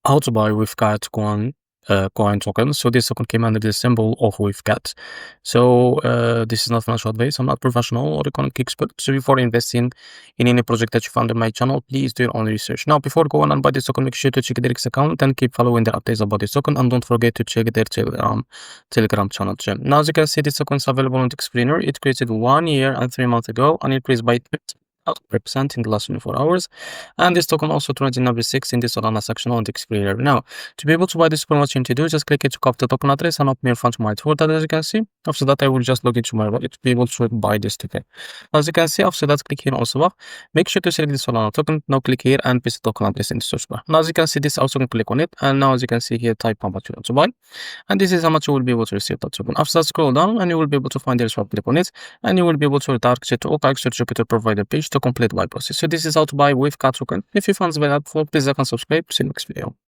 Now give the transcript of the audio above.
How to buy WIFCAT coin token. So this token came under the symbol of WIFCAT. So this is not financial advice. I'm not professional or economic expert. So before investing in any project that you found on my channel, please do your own research. Now, before going on buy this token, make sure to check their X account and keep following the updates about this token. And don't forget to check their Telegram channel too. Now, as you can see, this token is available on the explainer. It created 1 year and 3 months ago and increased by 5% in the last 24 hours. And this token also trades in number 6 in the Solana section on the explainer. Now, to be able to buy this token, what you need to do is just click it to copy the token address and open your fund to my wallet, as you can see. After that, I will just log into my wallet to be able to buy this token. As you can see, after that, click here on swap. Make sure to select the Solana token. Now click here and paste the token address in the search bar. Now, as you can see, this also can click on it. And now, as you can see here, type Pump.fun to buy. And this is how much you will be able to receive that token. After that, scroll down and you will be able to find the swap, click on it. And you will be able to retarget to OKX or Jupiter provider page to complete buy process. So this is how to buy WIFCAT token. If you found this very helpful, please like and subscribe. See you next video.